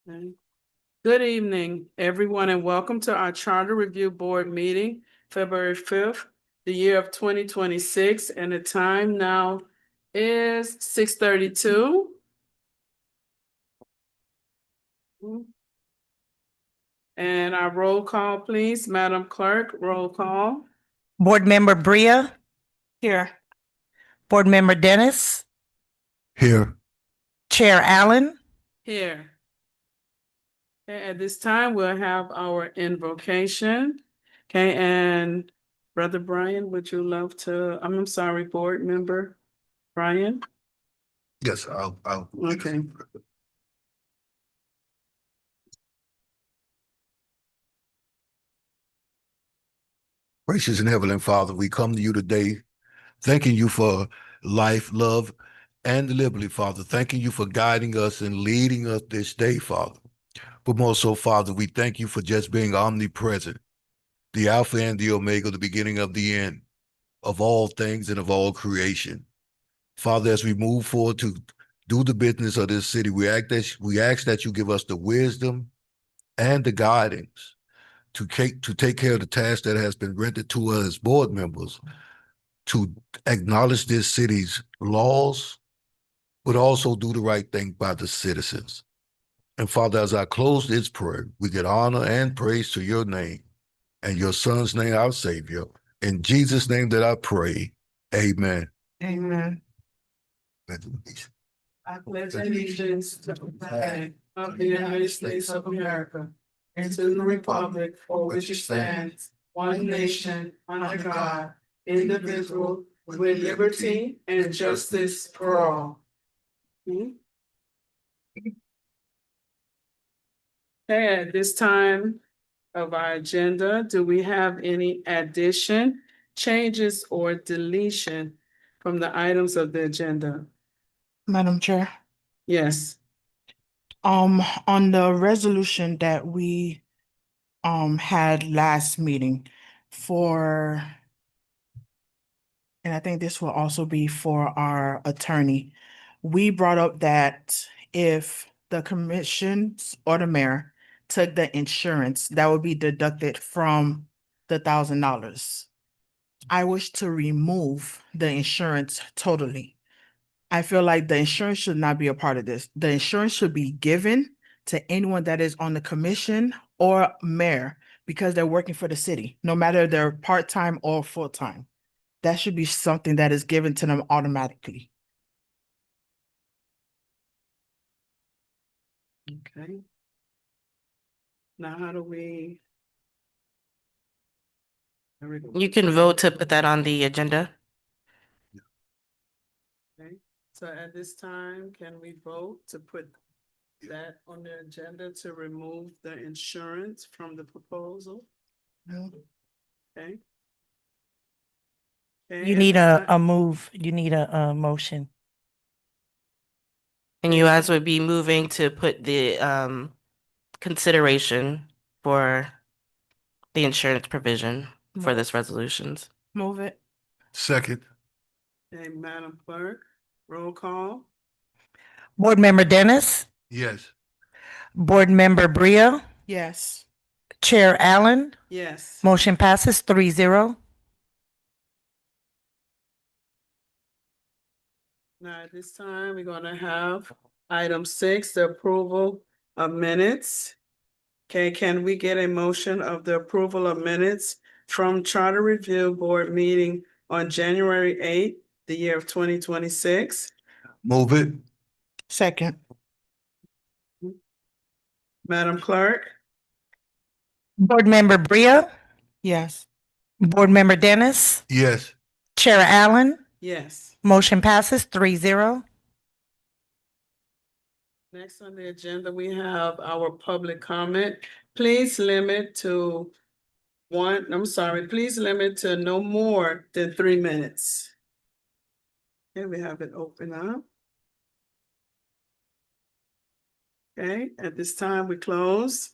Okay. Good evening, everyone, and welcome to our Charter Review Board meeting, February 5th, the year of 2026, and the time now is 6:32. And our roll call, please. Madam Clerk, roll call. Board Member Bria, Here. Board Member Dennis, Here. Chair Allen, Here. Okay, at this time, we'll have our invocation. Okay, and Brother Brian, would you love to, I'm sorry, Board Member Brian? Yes, I'll. Okay. Gracious and Heavenly Father, we come to you today, thanking you for life, love, and liberty, Father. Thanking you for guiding us and leading us this day, Father. But more so, Father, we thank you for just being omnipresent, the Alpha and the Omega, the beginning of the end of all things and of all creation. Father, as we move forward to do the business of this city, we ask that you give us the wisdom and the guidance to take care of the task that has been rendered to us as board members, to acknowledge this city's laws, but also do the right thing by the citizens. And Father, as I close this prayer, we get honor and praise to your name and your Son's name, our Savior. In Jesus' name that I pray, amen. Amen. Congratulations. I pledge allegiance to the flag of the United States of America and to the republic for which it stands, one nation, under God, indivisible, with liberty and justice for all. Okay, at this time of our agenda, do we have any addition, changes, or deletion from the items of the agenda? Madam Chair, Yes. on the resolution that we had last meeting for, and I think this will also be for our attorney, we brought up that if the commissions or the mayor took the insurance, that would be deducted from the $1,000. I wish to remove the insurance totally. I feel like the insurance should not be a part of this. The insurance should be given to anyone that is on the commission or mayor because they're working for the city, no matter they're part-time or full-time. That should be something that is given to them automatically. Okay. Now, how do we? you can vote to put that on the agenda. Okay, so at this time, can we vote to put that on the agenda to remove the insurance from the proposal? Okay. Okay, You at need this a time- move, you need a motion. And Okay. you guys would be moving to put the consideration for the insurance provision for this resolutions. Move it. Second. Okay, Madam Clerk, roll call. Board Member Dennis, Yes. Board Member Bria, Yes. Chair Allen, Yes. motion passes 3-0. Now, at this time, we're gonna have item 6, the approval of minutes. Okay, can we get a motion of the approval of minutes from Charter Review Board meeting on January 8th, the year of 2026? Move it. Second. Madam Clerk? Board Member Bria, Yes. Board Member Dennis, Yes. Chair Allen, Yes. motion passes 3-0. Next on the agenda, we have our public comment. Please limit to please limit to no more than 3 minutes. Okay, we have it open up. Okay, at this time, we close.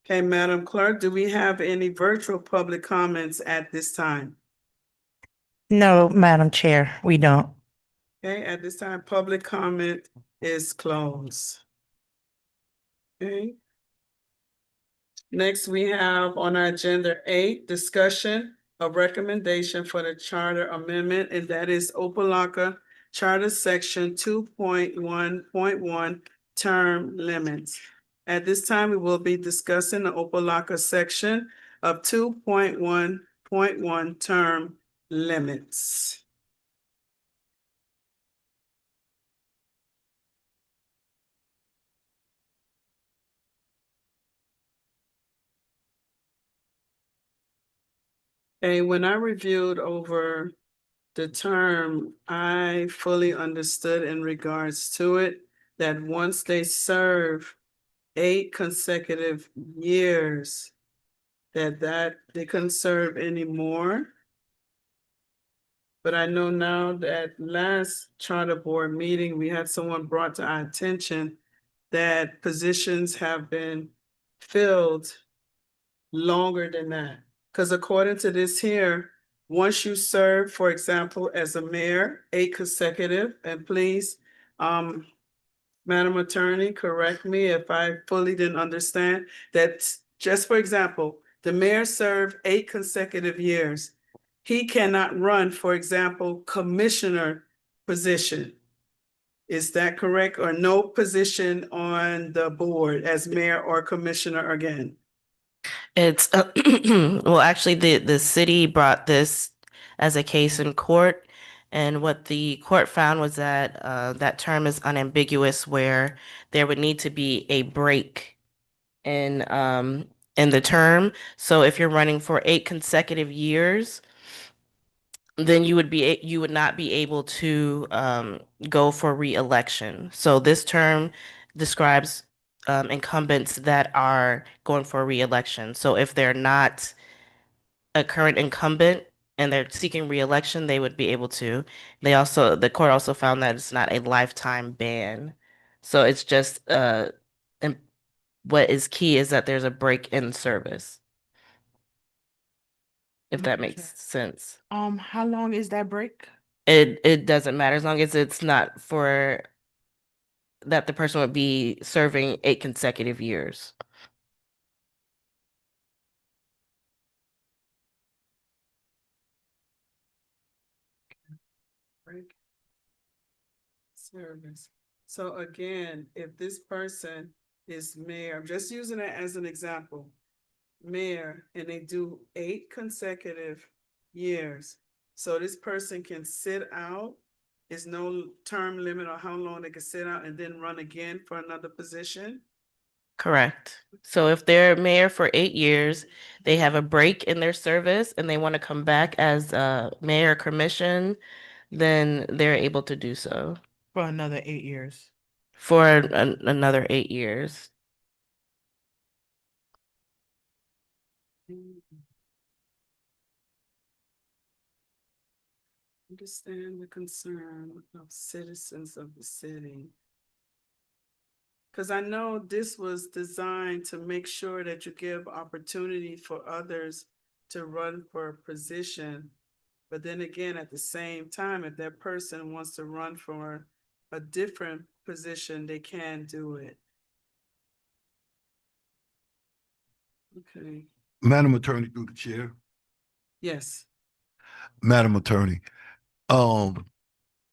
Okay, Madam Clerk, do we have any virtual public comments at this time? No, Madam Chair, we don't. Okay, at this time, public comment is closed. Okay. Next, we have on our agenda 8, discussion of recommendation for the charter amendment, and that is Opa-locka Charter Section 2.1.1 term limits. At this time, we will be discussing the Opa-locka section of 2.1.1 term limits. And when I reviewed over the term, I fully understood in regards to it that once they serve 8 consecutive years, that they couldn't serve anymore. But I know now that last charter board meeting, we had someone brought to our attention that positions have been filled longer than that. Because according to this here, once you serve, for example, as a mayor, 8 consecutive, and please, Madam Attorney, correct me if I fully didn't understand, that just for example, the mayor served 8 consecutive years. He cannot run, for example, commissioner position. Is that correct? Or no position on the board as mayor or commissioner again? It's well, actually, the city brought this as a case in court, and what the court found was that that term is unambiguous, where there would need to be a break in the term. So if you're running for 8 consecutive years, then you would not be able to go for re-election. So this term describes incumbents that are going for re-election. So if they're not a current incumbent and they're seeking re-election, they would be able to. The court also found that it's not a lifetime ban. So it's just and what is key is that there's a break in service, if that makes sense. How long is that break? It doesn't matter as long as it's not for that the person would be serving 8 consecutive years. Break service. So again, if this person is mayor, I'm just using it as an example, mayor, and they do 8 consecutive years. So this person can sit out, is no term limit on how long they can sit out and then run again for another position. Correct. So if they're mayor for 8 years, they have a break in their service and they want to come back as a mayor commission, then they're able to do so For another 8 years. for another 8 years. Understand the concern of citizens of the city. Because I know this was designed to make sure that you give opportunity for others to run for a position. But then again, at the same time, if that person wants to run for a different position, they can do it. Okay, Madam Attorney, through the chair. yes, Madam Attorney,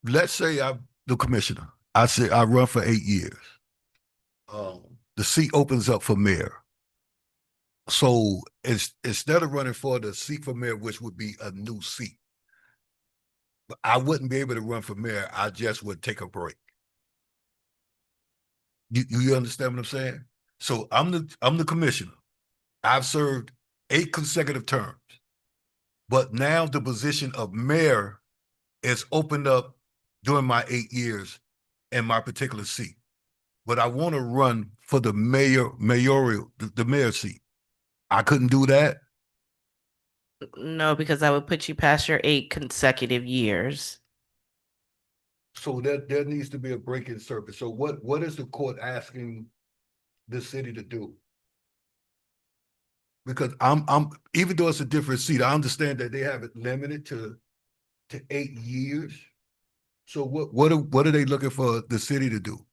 let's say I'm the commissioner. I say I run for 8 years. The seat opens up for mayor. So instead of running for the seat for mayor, which would be a new seat, I wouldn't be able to run for mayor. I just would take a break. You understand what I'm saying? So I'm the commissioner. I've served 8 consecutive terms, but now the position of mayor is opened up during my 8 years in my particular seat. But I want to run for the the mayor seat. I couldn't do that. No, because that would put you past your 8 consecutive years. So there needs to be a break in service. So what is the court asking the city to do? Because I'm even though it's a different seat, I understand that they have it limited to 8 years. So what are they looking for the city to do?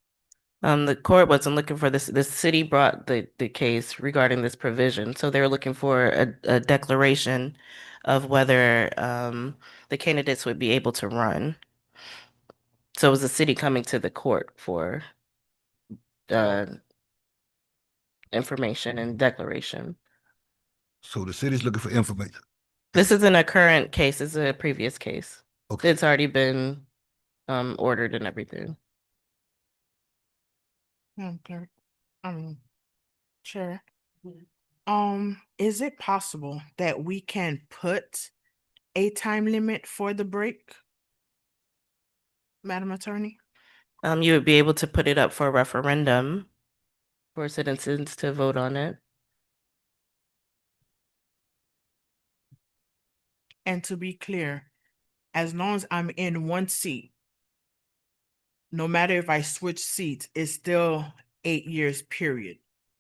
The court wasn't looking for this. The city brought the case regarding this provision. So they were looking for a declaration of whether the candidates would be able to run. So it was the city coming to the court for uh, information and declaration. So the city's looking for information. This isn't a current case, it's a previous case. Okay. It's already been ordered and everything. Madam Clerk, Chair. Is it possible that we can put a time limit for the break? Madam Attorney? You would be able to put it up for a referendum for citizens to vote on it. And to be clear, as long as I'm in one seat, no matter if I switch seats, it's still 8 years, period.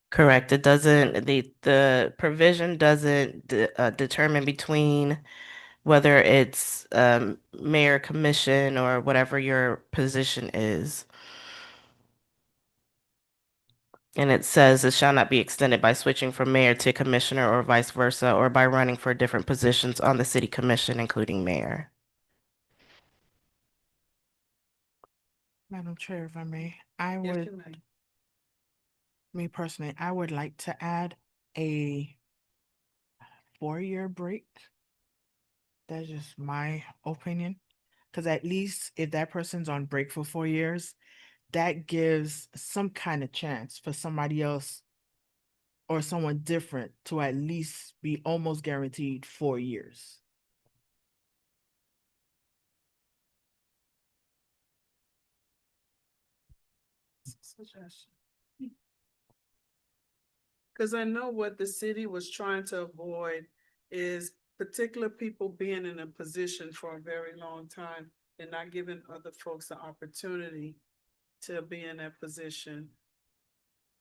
Correct. It doesn't, the provision doesn't determine between whether it's mayor, commission, or whatever your position is. And it says it shall not be extended by switching from mayor to commissioner or vice versa, or by running for different positions on the city commission, including mayor. Madam Chair, if I may, Yes, you may. me personally, I would like to add a 4-year break. That's just my opinion. Because at least if that person's on break for 4 years, that gives some kind of chance for somebody else or someone different to at least be almost guaranteed 4 years. Suggestion. Because I know what the city was trying to avoid is particular people being in a position for a very long time and not giving other folks the opportunity to be in that position.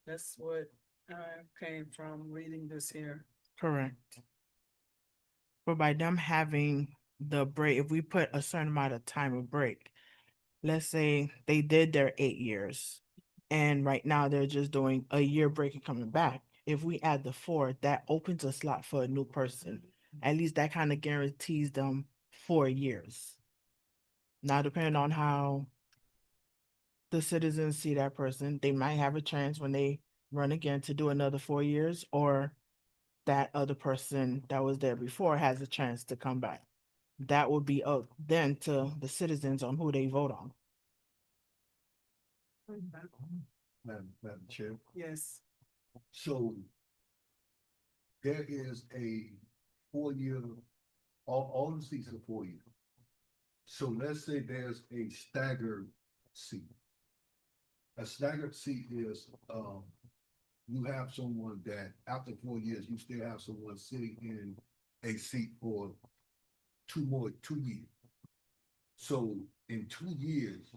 That's what I came from reading this here. Correct. But by them having the break, if we put a certain amount of time of break, let's say they did their 8 years and right now they're just doing a year break and coming back. If we add the 4, that opens a slot for a new person. At least that kind of guarantees them 4 years. Now, depending on how the citizens see that person, they might have a chance when they run again to do another 4 years, or that other person that was there before has a chance to come back. That would be up then to the citizens on who they vote on. Madam Chair. Yes, So there is a 4-year, all the seats are 4 years. So let's say there's a staggered seat. A staggered seat is, you have someone that after 4 years, you still have someone sitting in a seat for 2 years. So in 2 years,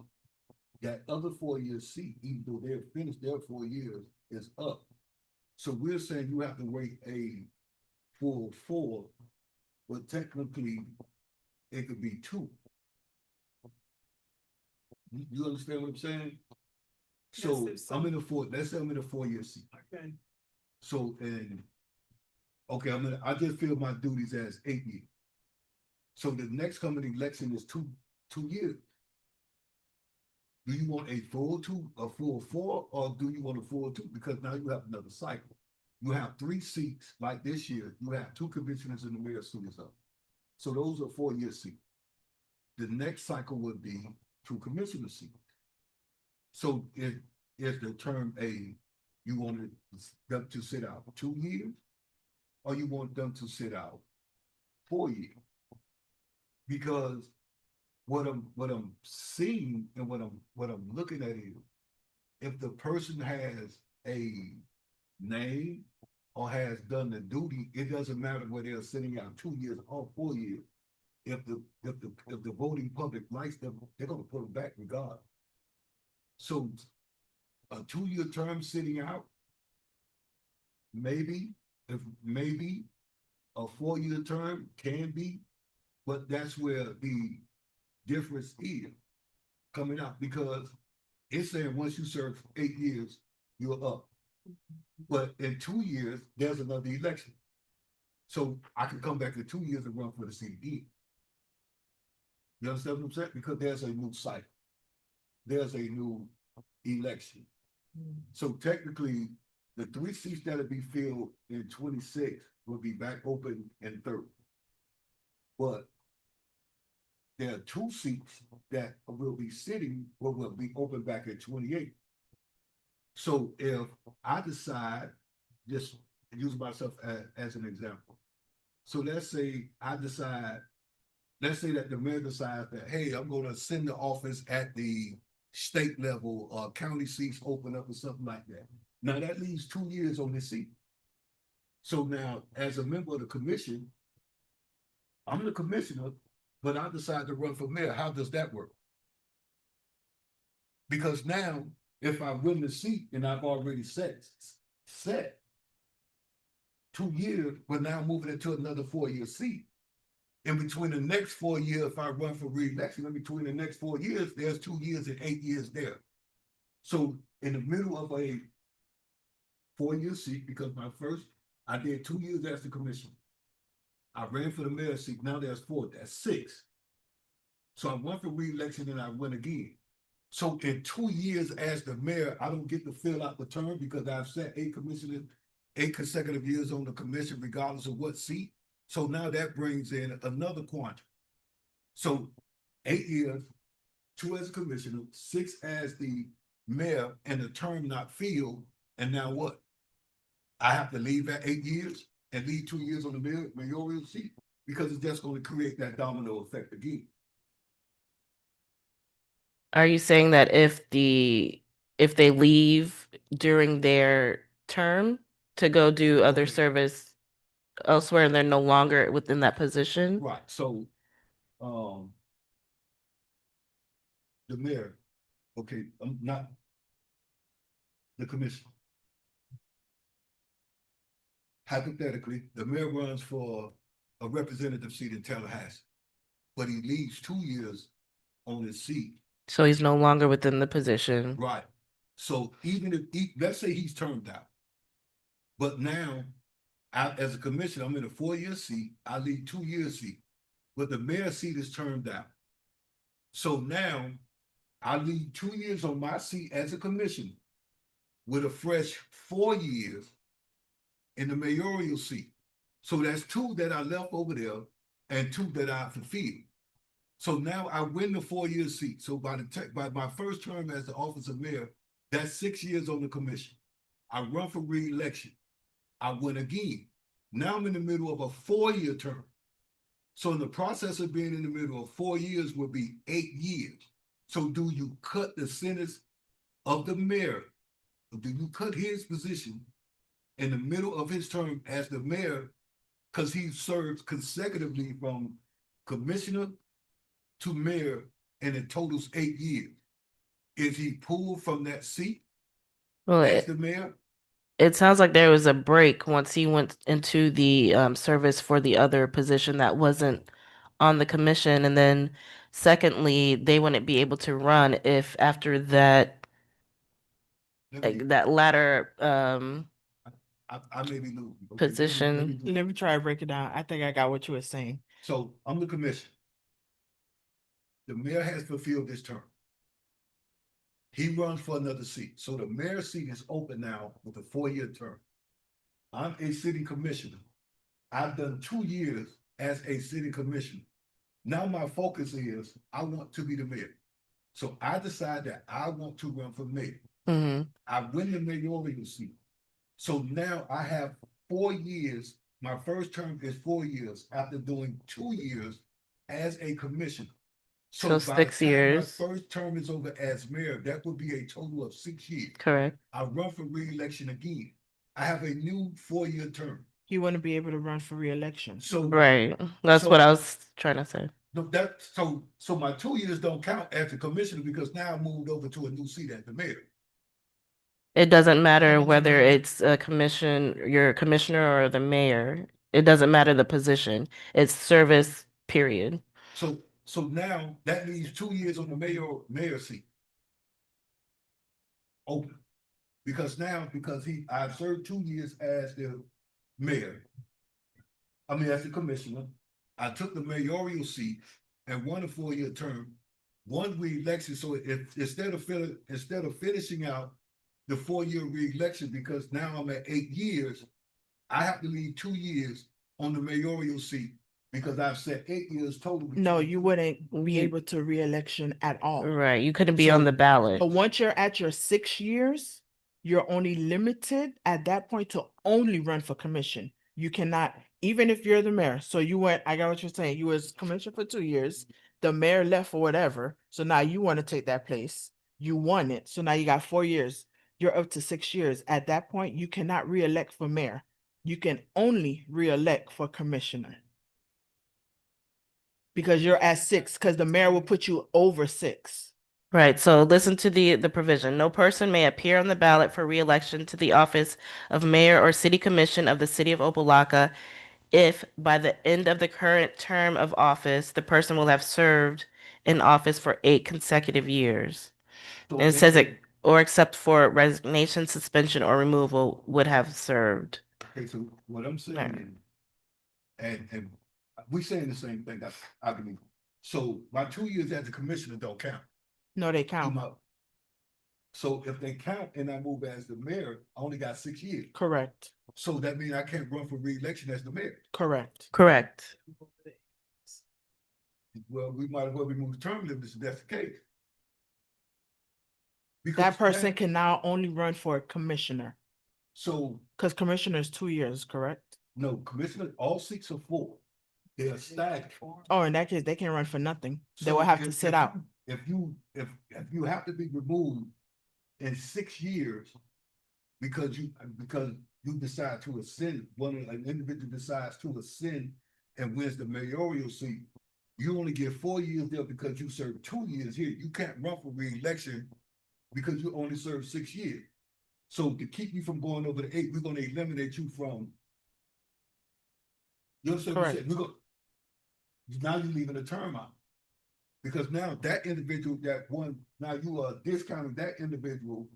that other 4-year seat, even though they're finished their 4 years, is up. So we're saying you have to wait a full 4, but technically it could be 2. You understand what I'm saying? So Yes, I'm in a 4. Let's say I'm in a 4-year seat. okay, So okay, I just feel my duties as 8 years. So the next coming election is 2 years. Do you want a full 2, a full 4, or do you want a full 2? Because now you have another cycle. You have 3 seats, like this year, you have 2 commissioners and the mayor soon as up. So those are 4-year seats. The next cycle would be 2 commissioner seats. So if the term you want them to sit out 2 years, or you want them to sit out 4 years? Because what I'm seeing and what I'm looking at is, if the person has a name or has done the duty, it doesn't matter whether they're sitting out 2 years or 4 years. If the voting public likes them, they're gonna put them back regardless. So a 2-year term sitting out, maybe a 4-year term can be, but that's where the difference is coming out, because It's saying once you serve 8 years, you're up. But in 2 years, there's another election. So I can come back in 2 years and run for the seat again. You understand what I'm saying? Because there's a new cycle. There's a new election. So technically, the 3 seats that'll be filled in 26 will be back open in 30. But there are 2 seats that will be sitting or will be open back at 28. So if I decide, just use myself as an example. So let's say I decide, let's say that the mayor decides that, hey, I'm going to send the office at the state level, county seats open up or something like that. Now that leaves 2 years on this seat. So now, as a member of the commission, I'm the commissioner, but I decide to run for mayor. How does that work? Because now, if I win the seat and I've already set 2 years, but now moving into another 4-year seat. In between the next 4 years, if I run for re-election, in between the next 4 years, there's 2 years and 8 years there. So in the middle of a 4-year seat, because I did 2 years as the commissioner. I ran for the mayor seat. Now there's 4. That's 6. So I won for re-election and I win again. So in 2 years as the mayor, I don't get to fill out the term because I've set 8 consecutive years on the commission, regardless of what seat. So now that brings in another quantum. So 8 years, 2 as a commissioner, 6 as the mayor, and the term not filled. And now what? I have to leave at 8 years and leave 2 years on the mayoral seat because it's just going to create that domino effect again. Are you saying that if they leave during their term to go do other Okay. service elsewhere and they're no longer within that position? Right. So, the mayor, okay, I'm not the commissioner. Hypothetically, the mayor runs for a representative seat in Tallahassee, but he leaves 2 years on his seat. So he's no longer within the position. Right. So even if let's say he's termed out, but now as a commissioner, I'm in a 4-year seat. I leave 2 year seat, but the mayor seat is termed out. So now I leave 2 years on my seat as a commissioner with a fresh 4 years in the mayoral seat. So that's 2 that I left over there and 2 that I fulfilled. So now I win the 4-year seat. So by my first term as the office of mayor, that's 6 years on the commission. I run for re-election. I win again. Now I'm in the middle of a 4-year term. So in the process of being in the middle of 4 years will be 8 years. So do you cut the sentence of the mayor? Do you cut his position in the middle of his term as the mayor because he serves consecutively from commissioner to mayor and it totals 8 years? Is he pulled from that seat Well, as the mayor? it sounds like there was a break once he went into the service for the other position that wasn't on the commission. And then secondly, they wouldn't be able to run if after that Let me, that latter I may be losing. Okay, position. Let me try to break it down. I think I got what you were saying. So I'm the commissioner. The mayor has fulfilled this term. He runs for another seat. So the mayor's seat is open now with a 4-year term. I'm a city commissioner. I've done 2 years as a city commissioner. Now my focus is I want to be the mayor. So I decide that I want to run for mayor. Hmm. I win the mayoral seat. So now I have 4 years. My first term is 4 years after doing 2 years as a commissioner. So by the 6 time years. my first term is over as mayor, that would be a total of 6 years. Correct. I run for re-election again. I have a new 4-year term. He wouldn't be able to run for re-election. So Right. That's what I was trying to say. no, so my 2 years don't count as a commissioner because now I moved over to a new seat as the mayor. It doesn't matter doesn't whether matter. it's a commission, you're a commissioner or the mayor. It doesn't matter the position. It's service, period. So now that leaves 2 years on the mayor seat. open. Because now, I've served 2 years as the mayor. As the commissioner, I took the mayoral seat and won a 4-year term, won re-election. So if instead of finishing out the 4-year re-election, because now I'm at 8 years, I have to leave 2 years on the mayoral seat because I've set 8 years total. No, you wouldn't be You- able to re-election at all. Right, you couldn't be on So- the ballot. But once you're at your 6 years, you're only limited at that point to only run for commission. You cannot, even if you're the mayor. So you went, I got what you're saying. You was commissioner for 2 years. The mayor left for whatever. So now you want to take that place. You won it. So now you got 4 years. You're up to 6 years. At that point, you cannot re-elect for mayor. You can only re-elect for commissioner. Because you're at 6, because the mayor will put you over 6. Right, so listen to the provision. No person may appear on the ballot for re-election to the office of mayor or city commission of the city of Opa-locka if by the end of the current term of office, the person will have served in office for 8 consecutive years. So And it says it, or except for resignation, suspension, or removal, would have served. Okay, so what I'm saying Right. is, and we saying the same thing, I believe. So my 2 years as a commissioner don't count. No, they count. So if they count and I move as the mayor, I only got 6 years. Correct. So that means I can't run for re-election as the mayor. Correct. Correct. Well, we might as well remove the term limits if that's the case. Because That person now- can now only run for commissioner. So, Because commissioner is 2 years, correct? no, commissioner, all 6 are 4. They are staggered. Oh, in that case, they can run for nothing. They So will have to if- sit if out. you- If you have to be removed in 6 years because you decide to ascend, an individual decides to ascend and wins the mayoral seat, you only get 4 years there because you served 2 years here. You can't run for re-election because you only served 6 years. So to keep you from going over the 8, we're gonna eliminate you from. You understand what I'm saying? Now you're leaving a term out. Because now that individual that won, now you are discounting that individual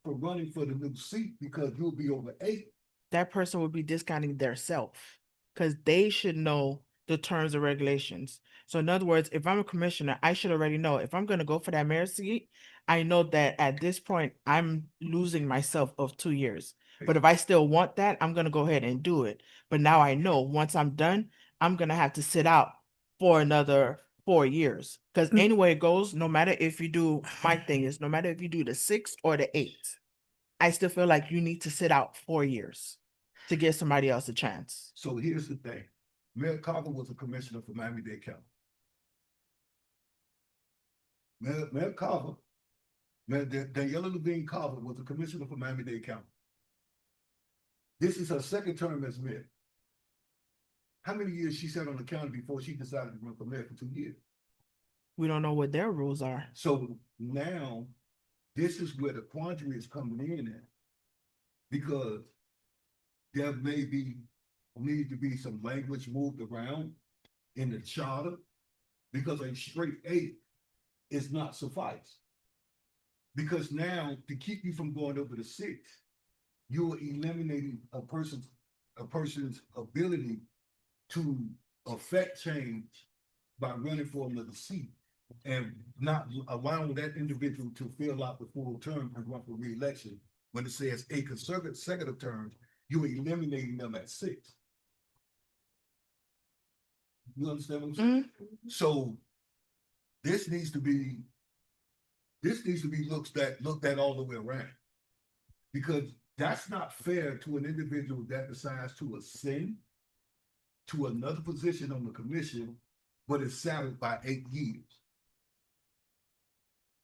for running for the new seat because you'll be over 8. That person would be discounting their self because they should know the terms and regulations. So in other words, if I'm a commissioner, I should already know if I'm going to go for that mayor seat, I know that at this point I'm losing myself of 2 years. But if I still want that, I'm going to go ahead and do it. But now I know once I'm done, I'm going to have to sit out for another 4 years. Because anyway it goes, no matter if you do, my thing is, no matter if you do the 6 or the 8, I still feel like you need to sit out 4 years to give somebody else a chance. So here's the thing. Mayor Carver was a commissioner for Miami-Dade County. Mayor Carver, Daniela Levine Carver was a commissioner for Miami-Dade County. This is her second term as mayor. How many years she sat on the county before she decided to run for mayor for 2 years? We don't know what their rules are. So now, this is where the quandary is coming in at. Because there need to be some language moved around in the charter. Because a straight 8 is not suffice. Because now, to keep you from going over the 6, you are eliminating a person's ability to affect change by running for another seat and not allowing that individual to fill out the full term and run for re-election. When it says a consecutive terms, you're eliminating them at 6. You understand what I'm saying? So this needs to be looked at all the way around. Because that's not fair to an individual that decides to ascend to another position on the commission, but is saddled by 8 years.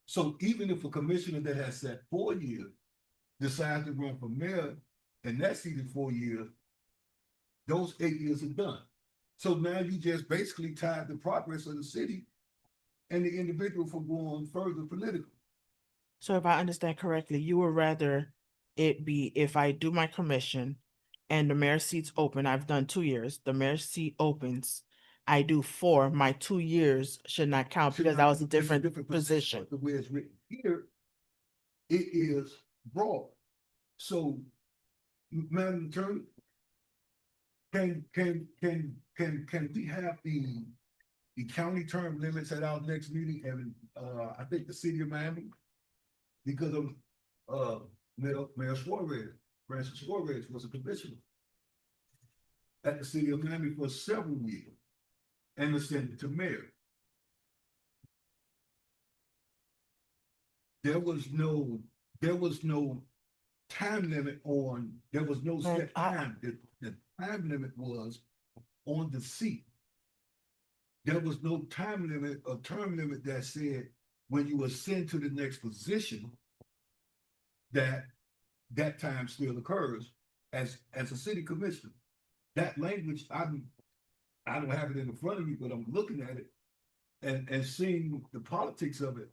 So even if a commissioner that has sat 4 years decides to run for mayor and that seat is 4 years, those 8 years are done. So now you just basically tied the progress of the city and the individual from going further politically. So if I understand correctly, you would rather it be if I do my commission and the mayor seat's open, I've done 2 years, the mayor seat opens, I do 4, my 2 years should not count because that was a different position. The way it's written here, it is broad. So, Madam Attorney, can we have the county term limits at our next meeting? And I think the city of Miami, because of Mayor Suarez, Francis Suarez was a commissioner at the city of Miami for several years and ascended to mayor. There was no time limit on, there was no set time. The time limit was on the seat. There was no time limit or term limit that said when you ascend to the next position, that time still occurs as a city commissioner. That language, I don't have it in front of me, but I'm looking at it and seeing the politics of it.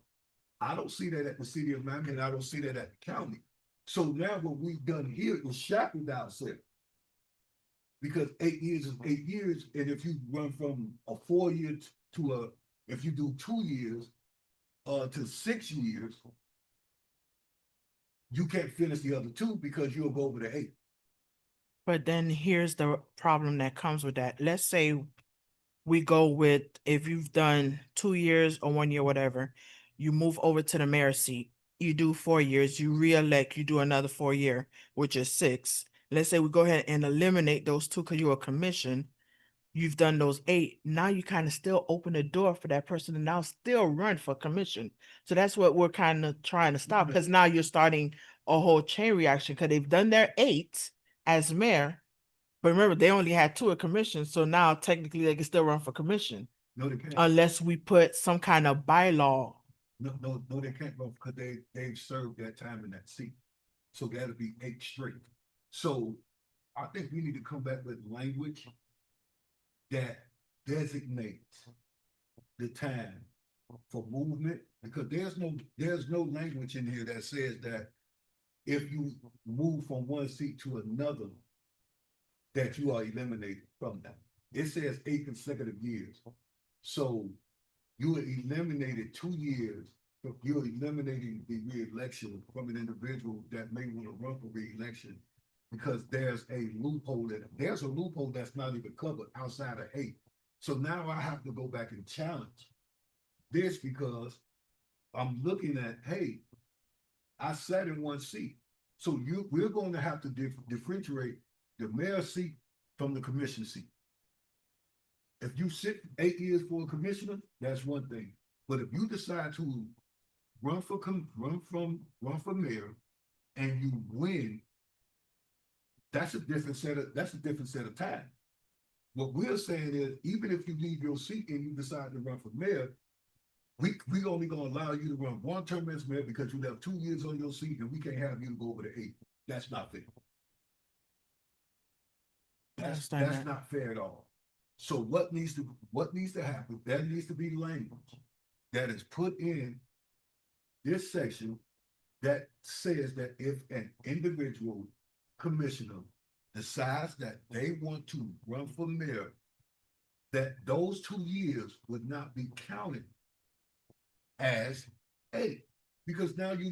I don't see that at the city of Miami, and I don't see that at the county. So now what we've done here is shackled ourselves. Because 8 years is 8 years, and if you run from a 4 year to if you do 2 years to 6 years, you can't finish the other 2 because you'll go over the 8. But then here's the problem that comes with that. Let's say we go with, if you've done 2 years or 1 year, whatever, you move over to the mayor seat, you do 4 years, you re-elect, you do another 4 year, which is 6. Let's say we go ahead and eliminate those 2 because you're a commission. You've done those 8. Now you kind of still open the door for that person to now still run for commission. So that's what we're kind of trying to stop, because now you're starting a whole chain reaction because they've done their 8 as mayor. But remember, they only had 2 at commission. So now technically they can still run for commission. No, they can't. Unless we put some kind of bylaw. No, they can't go because they've served that time in that seat. So that'll be 8 straight. So I think we need to come back with language that designates the time for movement, because there's no language in here that says that if you move from one seat to another, that you are eliminated from that. It says 8 consecutive years. So you are eliminated 2 years, but you're eliminating the re-election from an individual that may want to run for re-election, because there's a loophole that's not even covered outside of 8. So now I have to go back and challenge this, because I'm looking at, hey, I sat in one seat. So we're going to have to differentiate the mayor seat from the commission seat. If you sit 8 years for a commissioner, that's one thing. But if you decide to run for mayor and you win, that's a different set of time. What we're saying is, even if you leave your seat and you decide to run for mayor, we only gonna allow you to run 1 term as mayor because you left 2 years on your seat, and we can't have you to go over the 8. That's not fair. That's not fair at all. So what needs to happen? There needs to be language that is put in this section that says that if an individual commissioner decides that they want to run for mayor, that those 2 years would not be counted as 8, because now you're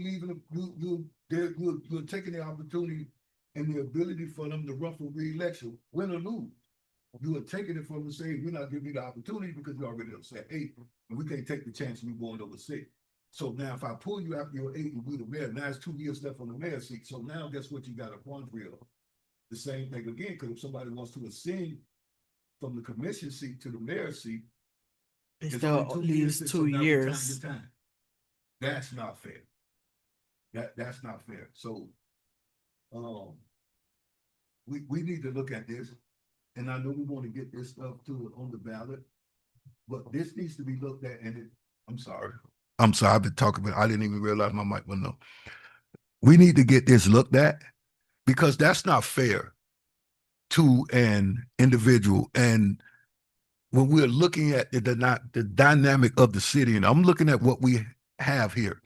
taking the opportunity and the ability for them to run for re-election, win or lose. You are taking it from them, saying we're not giving you the opportunity because you already upset 8, and we can't take the chance of you going over 6. So now if I pull you after your 8 and be the mayor, now it's 2 years left on the mayor seat. So now guess what? You got a quandary of the same thing again, because if somebody wants to ascend from the commission seat to the mayor seat, It still leaves 2 years. That's not fair. That's not fair. So we need to look at this. And I know we want to get this stuff on the ballot, but this needs to be looked at. And I'm sorry, I've been talking, but I didn't even realize my mic went on. We need to get this looked at, because that's not fair to an individual. And when we're looking at the dynamic of the city, and I'm looking at what we have here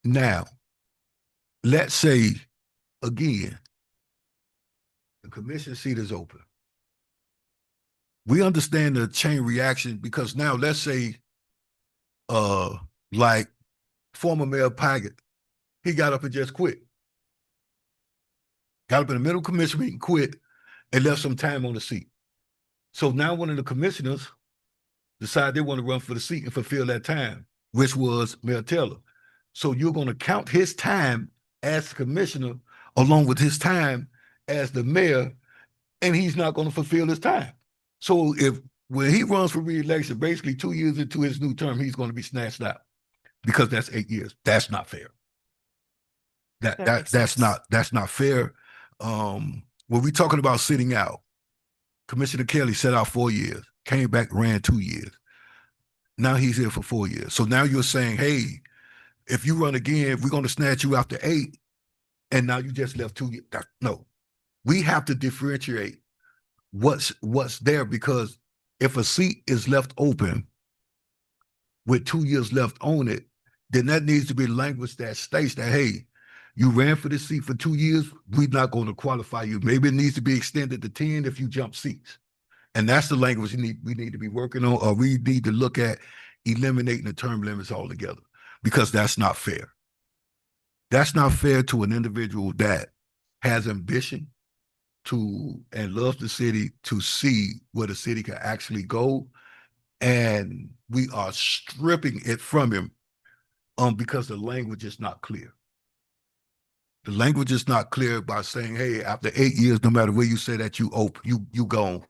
now, let's say again, the commission seat is open. We understand the chain reaction, because now let's say like former Mayor Paget He got up and just quit. Got up in the middle of commission meeting, quit, and left some time on the seat. So now one of the commissioners decide they want to run for the seat and fulfill that time, which was Mayor Taylor. So you're going to count his time as commissioner along with his time as the mayor, and he's not going to fulfill his time. So if when he runs for re-election, basically 2 years into his new term, he's going to be snatched out because that's 8 years. That's not fair. That's not fair. When we talking about sitting out, Commissioner Kelly sat out 4 years, came back, ran 2 years. Now he's here for 4 years. So now you're saying, hey, if you run again, we're going to snatch you after 8, and now you just left 2 years. No, we have to differentiate what's there, because if a seat is left open with 2 years left on it, then that needs to be language that states that, hey, you ran for this seat for 2 years, we're not going to qualify you. Maybe it needs to be extended to 10 if you jump seats. And that's the language we need to be working on, or we need to look at eliminating the term limits altogether, because that's not fair. That's not fair to an individual that has ambition to and loves the city to see where the city can actually go. And we are stripping it from him because the language is not clear. The language is not clear by saying, hey, after 8 years, no matter where you say that you gone,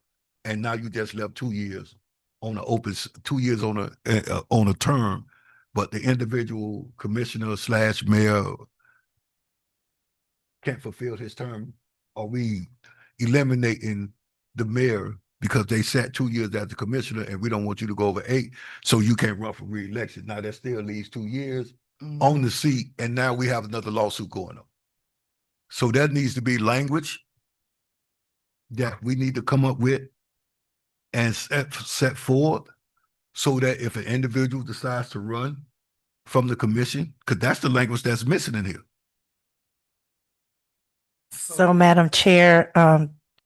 and now you just left 2 years on an open, 2 years on a term, but the individual commissioner / mayor can't fulfill his term. Are we eliminating the mayor because they sat 2 years as the commissioner and we don't want you to go over 8, so you can't run for re-election? Now that still leaves 2 years on the seat, and now we have another lawsuit going on. So that needs to be language that we need to come up with and set forward, so that if an individual decides to run from the commission, because that's the language that's missing in here. So, Madam Chair,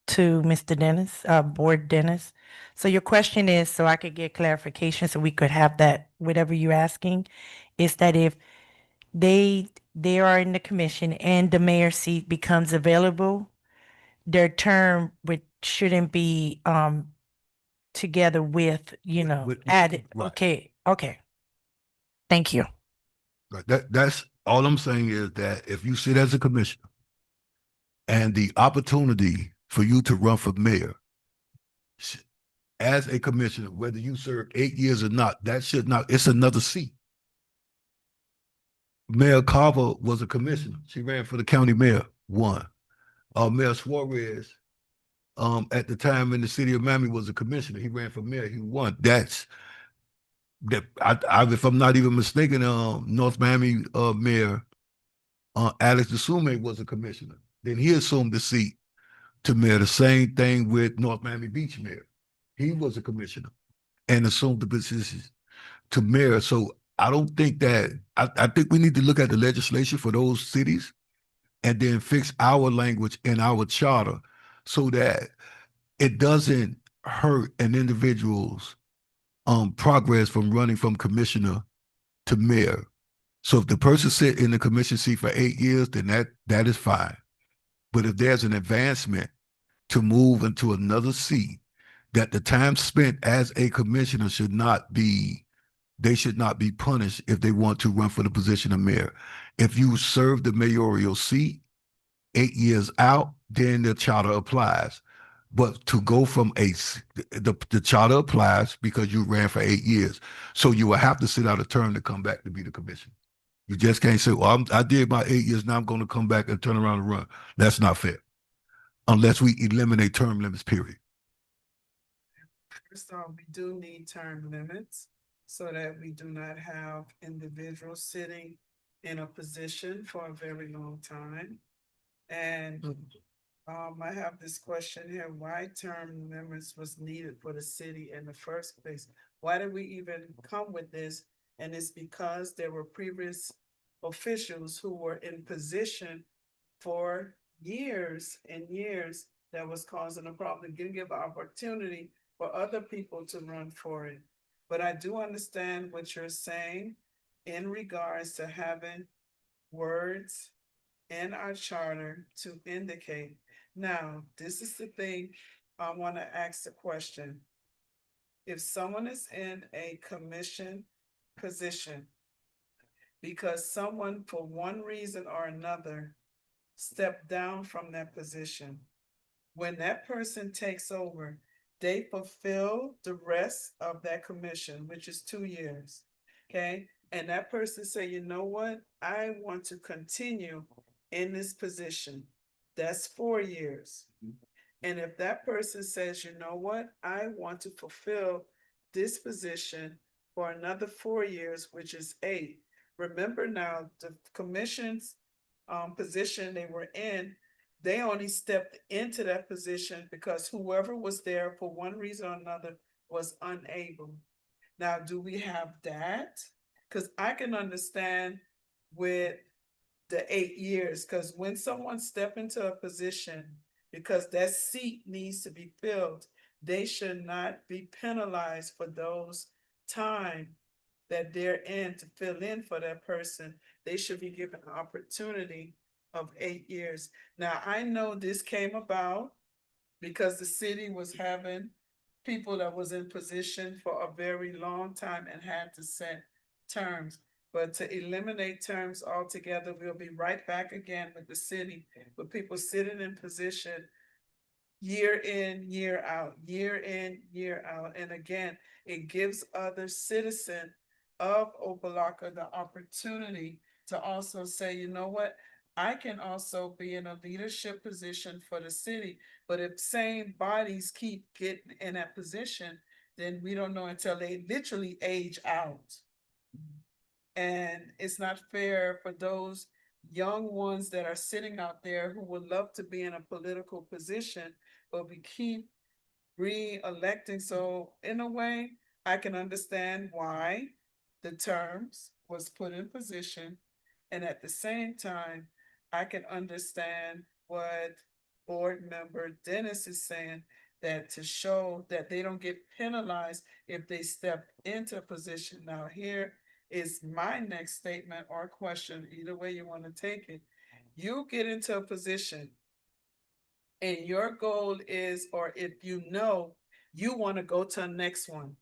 to Mr. Dennis, Board Dennis. So your question is, so I could get clarification, so we could have that, whatever you're asking, is that if they are in the commission and the mayor's seat becomes available, their term shouldn't be together with, added. Right. Okay. Thank you. Right. That's all I'm saying, is that if you sit as a commissioner and the opportunity for you to run for mayor as a commissioner, whether you serve 8 years or not, that should not, it's another seat. Mayor Carver was a commissioner. She ran for the county mayor, won. Mayor Suarez, at the time in the city of Miami, was a commissioner. He ran for mayor, he won. That's that. If I'm not even mistaken, North Miami mayor Alex DeSume was a commissioner. Then he assumed the seat to mayor. The same thing with North Miami Beach mayor. He was a commissioner and assumed the position to mayor. So I don't think that, I think we need to look at the legislation for those cities and then fix our language in our charter so that it doesn't hurt an individual's progress from running from commissioner to mayor. So if the person sit in the commission seat for 8 years, then that is fine. But if there's an advancement to move into another seat, that the time spent as a commissioner they should not be punished if they want to run for the position of mayor. If you serve the mayoral seat 8 years out, then the charter applies. But to go from the charter applies because you ran for 8 years. So you will have to sit out a term to come back to be the commissioner. You just can't say, well, I did my 8 years, now I'm going to come back and turn around and run. That's not fair. Unless we eliminate term limits, period. First off, we do need term limits so that we do not have individuals sitting in a position for a very long time. And I have this question here: why term limits was needed for the city in the first place? Why did we even come with this? And it's because there were previous officials who were in position for years and years that was causing a problem. Didn't give opportunity for other people to run for it. But I do understand what you're saying in regards to having words in our charter to indicate. Now, this is the thing I want to ask the question. If someone is in a commission position because someone, for one reason or another, stepped down from that position, when that person takes over, they fulfill the rest of that commission, which is 2 years. Okay. And that person say, you know what? I want to continue in this position. That's 4 years. And if that person says, you know what? I want to fulfill this position for another 4 years, which is 8. Remember now, the commission's position they were in, they only stepped into that position because whoever was there for one reason or another was unable. Now, do we have that? Because I can understand with the 8 years, because when someone step into a position because that seat needs to be filled, they should not be penalized for those time that they're in to fill in for that person. They should be given an opportunity of 8 years. Now, I know this came about because the city was having people that was in position for a very long time and had to set terms. But to eliminate terms altogether, we'll be right back again with the city, with people sitting in position year in, year out, year in, year out. And again, it gives other citizens of Opa-locka the opportunity to also say, you know what? I can also be in a leadership position for the city. But if same bodies keep getting in that position, then we don't know until they literally age out. And it's not fair for those young ones that are sitting out there who would love to be in a political position, but we keep re-electing. So in a way, I can understand why the terms was put in position. And at the same time, I can understand what board member Dennis is saying, that to show that they don't get penalized if they step into a position. Now, here is my next statement or question, either way you want to take it. You get into a position and your goal is, or if you know, you want to go to the next one.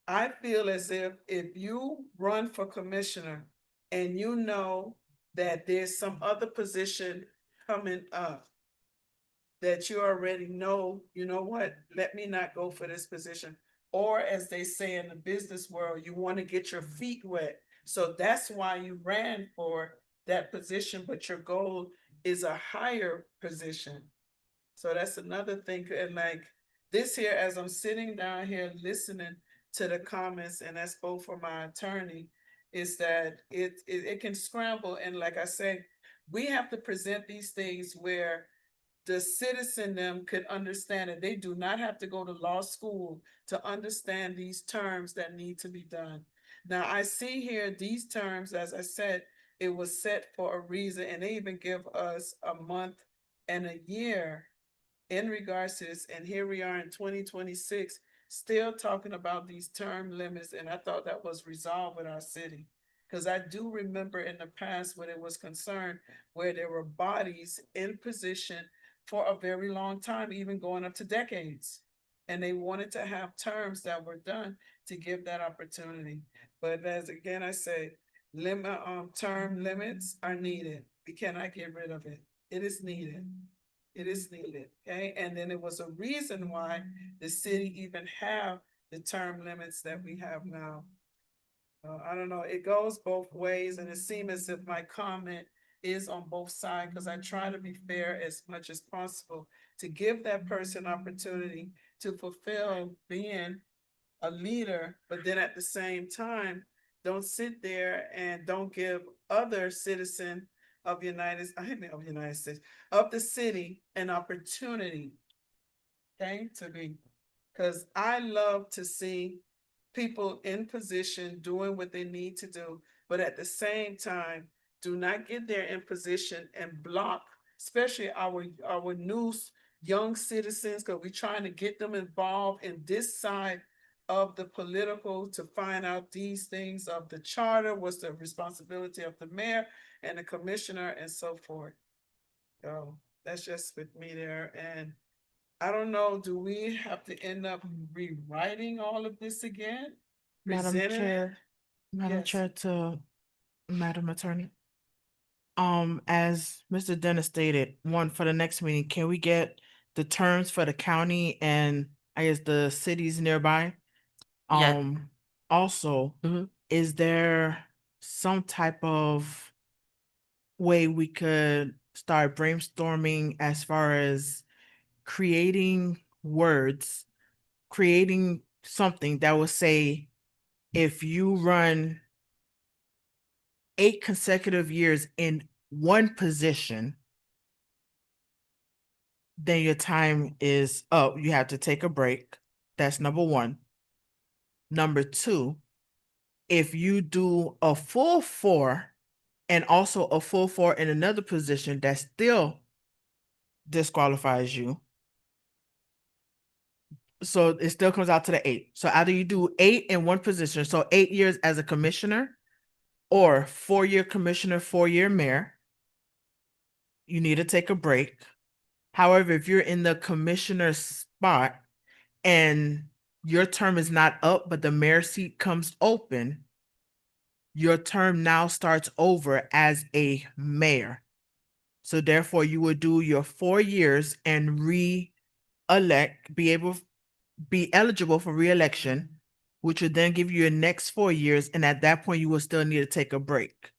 I feel as if you run for commissioner and you know that there's some other position coming up that you already know, you know what, let me not go for this position. Or as they say in the business world, you want to get your feet wet. So that's why you ran for that position, but your goal is a higher position. So that's another thing. And like this here, as I'm sitting down here listening to the comments, and that's both for my attorney, is that it can scramble. And like I say, we have to present these things where the citizen them could understand it. They do not have to go to law school to understand these terms that need to be done. Now, I see here these terms, as I said, it was set for a reason, and they even give us a month and a year in regards to this. And here we are in 2026, still talking about these term limits. And I thought that was resolved with our city. Because I do remember in the past when it was concerned, where there were bodies in position for a very long time, even going up to decades. And they wanted to have terms that were done to give that opportunity. But as again, I say, term limits are needed. We cannot get rid of it. It is needed. It is needed, okay? And then it was a reason why the city even have the term limits that we have now. I don't know, it goes both ways, and it seems as if my comment is on both sides, because I try to be fair as much as possible to give that person opportunity to fulfill being a leader, but then at the same time, don't sit there and don't give other citizen of United States, of the city, an opportunity, okay, to be, because I love to see people in position doing what they need to do, but at the same time, do not get there in position and block, especially our new young citizens, because we're trying to get them involved in this side of the political to find out these things of the charter, what's the responsibility of the mayor and the commissioner and so forth. So that's just with me there. And I don't know, do we have to end up rewriting all of this again? Madam Presenting it? Chair, Madam Yes. Chair to Madam Attorney. As Mr. Dennis stated, one, for the next meeting, can we get the terms for the county and I guess the cities nearby? Yeah. Also, Mhm. is there some type of way we could start brainstorming as far as creating words, creating something that will say, if you run 8 consecutive years in one position, then your time is up. You have to take a break. That's number one. Number two, if you do a full 4 and also a full 4 in another position, that still disqualifies you. So it still comes out to the 8. So either you do 8 in one position, so 8 years as a commissioner, or 4-year commissioner, 4-year mayor. You need to take a break. However, if you're in the commissioner spot and your term is not up, but the mayor seat comes open, your term now starts over as a mayor. So therefore, you would do your 4 years and re-elect, be eligible for re-election, which would then give you your next 4 years. And at that point, you will still need to take a break.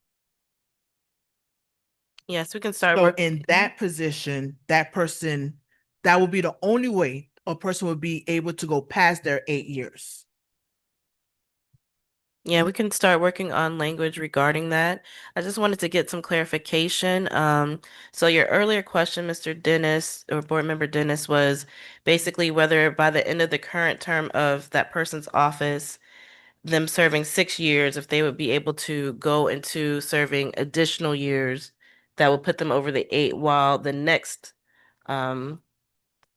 Yes, we can start So working. in that position, that person, that will be the only way a person would be able to go past their 8 years. Yeah, we can start working on language regarding that. I just wanted to get some clarification. So your earlier question, Mr. Dennis, or Board Member Dennis, was basically whether by the end of the current term of that person's office, them serving 6 years, if they would be able to go into serving additional years that would put them over the 8, um,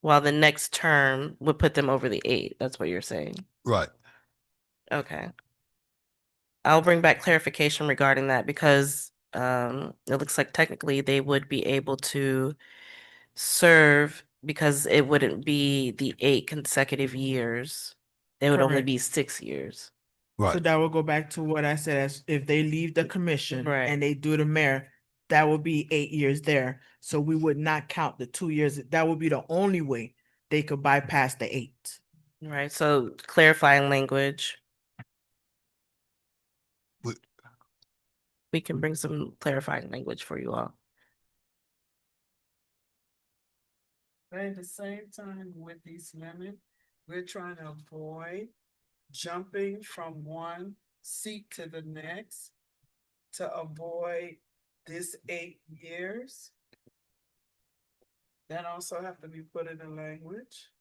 while the next term would put them over the 8. That's what you're saying. Right. Okay. I'll bring back clarification regarding that because it looks like technically they would be able to serve because it wouldn't be the 8 consecutive years. It would only Correct. be 6 years. So Right. that will go back to what I said, as if they leave the commission Right. and they do the mayor, that will be 8 years there. So we would not count the 2 years. That would be the only way they could bypass the 8. Right. So clarifying language. We- We can bring some clarifying language for you all. But at the same time, with these limits, we're trying to avoid jumping from one seat to the next to avoid this 8 years. That also have to be put in the language.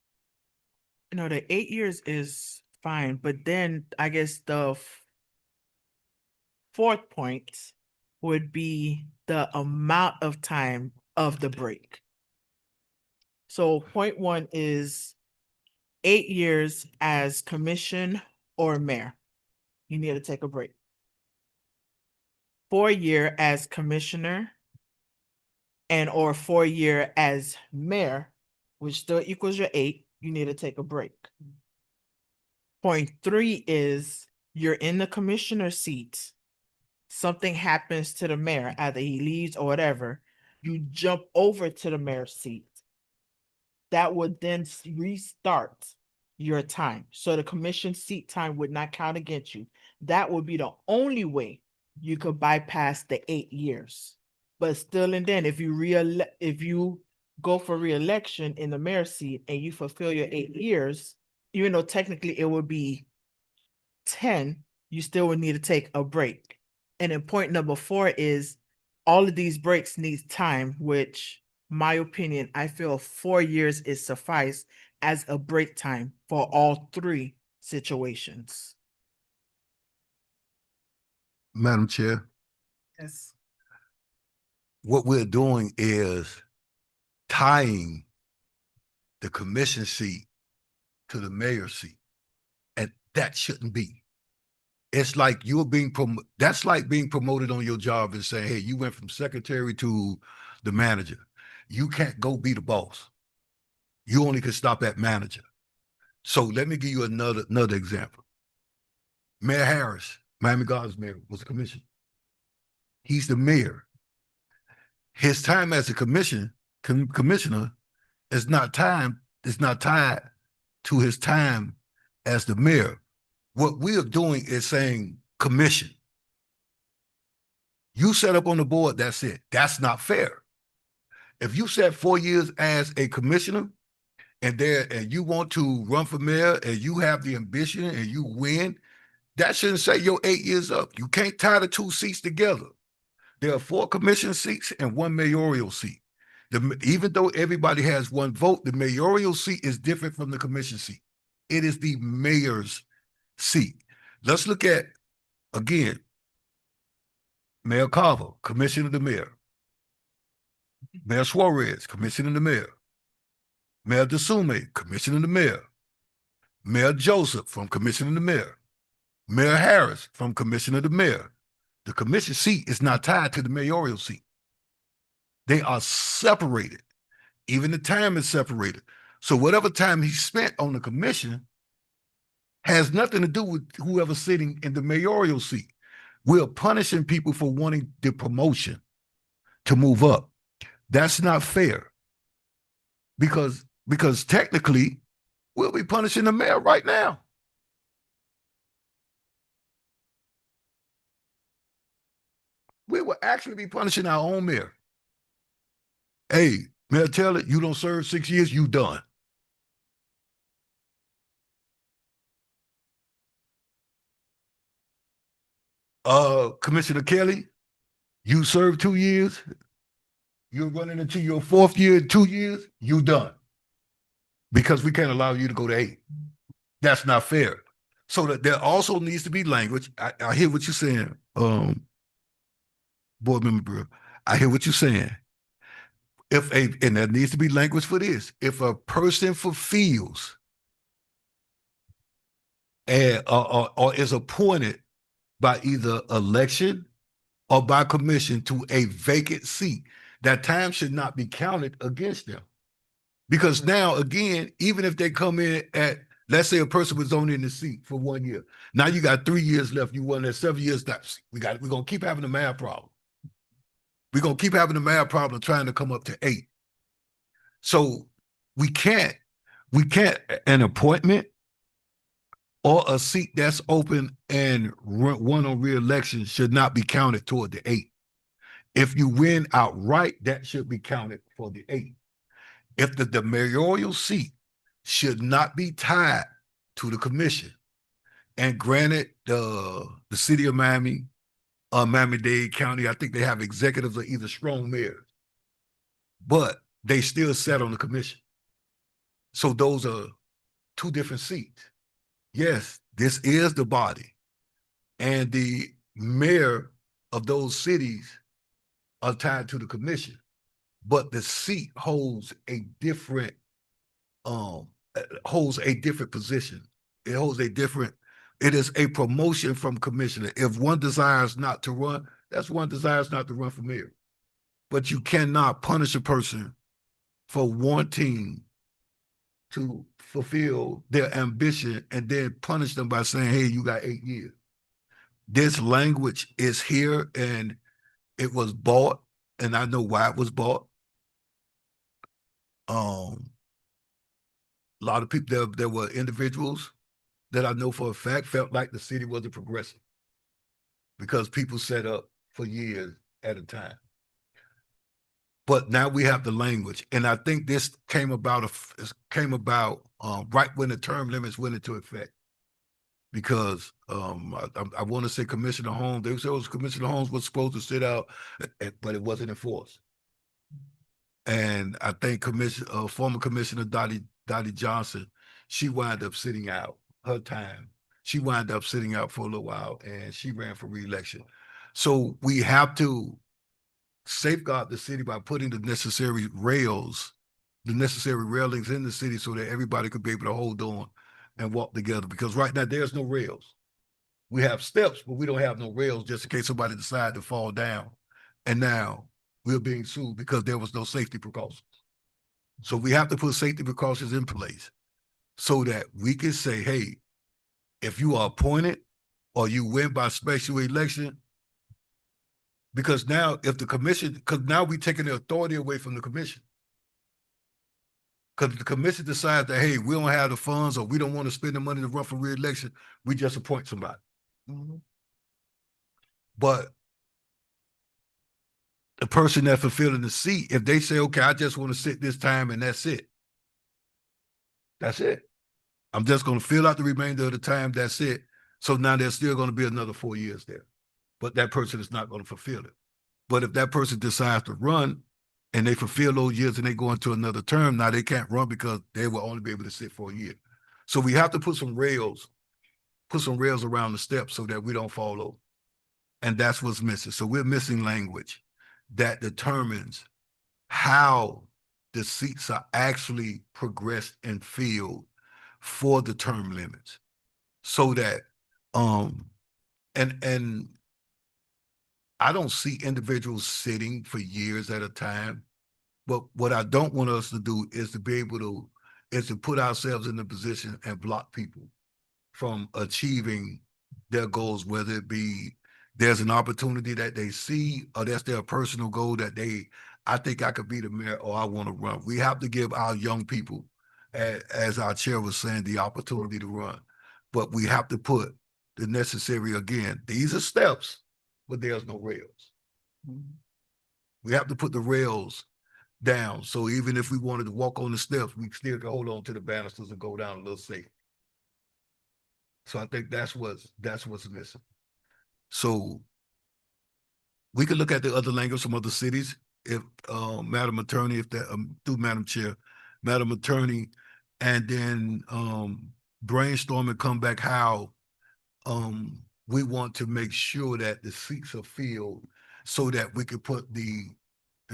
The 8 years is fine, but then I guess the fourth point would be the amount of time of the break. So point 1 is 8 years as commission or mayor. You need to take a break. 4-year as commissioner and or 4-year as mayor, which still equals your 8, you need to take a break. Point 3 is you're in the commissioner seat. Something happens to the mayor, either he leaves or whatever, you jump over to the mayor's seat. That would then restart your time. So the commission seat time would not count against you. That would be the only way you could bypass the 8 years. But still, and then if you go for re-election in the mayor's seat and you fulfill your 8 years, even though technically it would be 10, you still would need to take a break. And then point number 4 is all of these breaks need time, which my opinion, I feel 4 years is suffice as a break time for all 3 situations. Madam Chair, Yes. what we're doing is tying the commission seat to the mayor's seat. And that shouldn't be. It's like you're being that's like being promoted on your job and saying, hey, you went from secretary to the manager. You can't go be the boss. You only can stop at manager. So let me give you another example. Mayor Harris, Miami Gardens mayor, was a commissioner. He's the mayor. His time as a commissioner is not tied to his time as the mayor. What we are doing is saying commission. You set up on the board, that's it. That's not fair. If you sat 4 years as a commissioner and you want to run for mayor and you have the ambition and you win, that shouldn't say your 8 years up. You can't tie the two seats together. There are 4 commission seats and 1 mayoral seat. Even though everybody has 1 vote, the mayoral seat is different from the commission seat. It is the mayor's seat. Let's look at, again, Mayor Carver, commissioner of the mayor. Mayor Suarez, commissioner of the mayor. Mayor DeSume, commissioner of the mayor. Mayor Joseph from commissioner of the mayor. Mayor Harris from commissioner of the mayor. The commission seat is not tied to the mayoral seat. They are separated. Even the time is separated. So whatever time he spent on the commission has nothing to do with whoever's sitting in the mayoral seat. We're punishing people for wanting the promotion to move up. That's not fair. Because technically, we'll be punishing the mayor right now. We will actually be punishing our own mayor. Hey, Mayor Taylor, you don't serve 6 years, you done. Commissioner Kelly, you served 2 years. You're running into your 4th year in 2 years, you done. Because we can't allow you to go to 8. That's not fair. So that there also needs to be language. I hear what you're saying, board member. I hear what you're saying. And there needs to be language for this. If a person fulfills or is appointed by either election or by commission to a vacant seat, that time should not be counted against them. Because now, again, even if they come in at, let's say a person was only in the seat for 1 year. Now you got 3 years left. You won there 7 years. We're going to keep having a math problem. We're going to keep having a math problem trying to come up to 8. So we can't, an appointment or a seat that's open and won on re-election should not be counted toward the 8. If you win outright, that should be counted for the 8. If the mayoral seat should not be tied to the commission, and granted, the city of Miami, Miami-Dade County, I think they have executives or either strong mayors, but they still sat on the commission. So those are 2 different seats. Yes, this is the body, and the mayor of those cities are tied to the commission, but the seat holds a different position. It is a promotion from commissioner. If one desires not to run, that's one desires not to run for mayor. But you cannot punish a person for wanting to fulfill their ambition and then punish them by saying, hey, you got 8 years. This language is here and it was bought, and I know why it was bought. A lot of people, there were individuals that I know for a fact felt like the city wasn't progressive because people set up for years at a time. But now we have the language, and I think this came about right when the term limits went into effect. Because I want to say Commissioner Holmes, they said Commissioner Holmes was supposed to sit out, but it wasn't enforced. And I think former Commissioner Dottie Johnson, she wound up sitting out her time. She wound up sitting out for a little while, and she ran for re-election. So we have to safeguard the city by putting the necessary railings in the city so that everybody could be able to hold on and walk together, because right now there's no rails. We have steps, but we don't have no rails just in case somebody decide to fall down. And now we're being sued because there was no safety precautions. So we have to put safety precautions in place so that we can say, hey, if you are appointed or you win by special election, because now if the commission, because now we're taking the authority away from the commission. Because the commission decides that, hey, we don't have the funds or we don't want to spend the money to run for re-election, we just appoint somebody. Mhm. But the person that's fulfilling the seat, if they say, okay, I just want to sit this time and that's it. That's it. I'm just going to fill out the remainder of the time. That's it. So now there's still going to be another 4 years there. But that person is not going to fulfill it. But if that person decides to run and they fulfill those years and they go into another term, now they can't run because they will only be able to sit for a year. So we have to put some rails around the steps so that we don't fall over. And that's what's missing. So we're missing language that determines how the seats are actually progressed and filled for the term limits. So that and I don't see individuals sitting for years at a time. But what I don't want us to do is to be able to put ourselves in the position and block people from achieving their goals, whether it be there's an opportunity that they see or that's their personal goal that I think I could be the mayor or I want to run. We have to give our young people, as our chair was saying, the opportunity to run. But we have to put the necessary, again, these are steps, but there's no rails. Mhm. We have to put the rails down. So even if we wanted to walk on the steps, we still can hold on to the banisters and go down a little safe. So I think that's what's missing. So we could look at the other language from other cities. If Madam Attorney, if that through Madam Chair, Madam Attorney, and then brainstorm and come back how we want to make sure that the seats are filled so that we could put the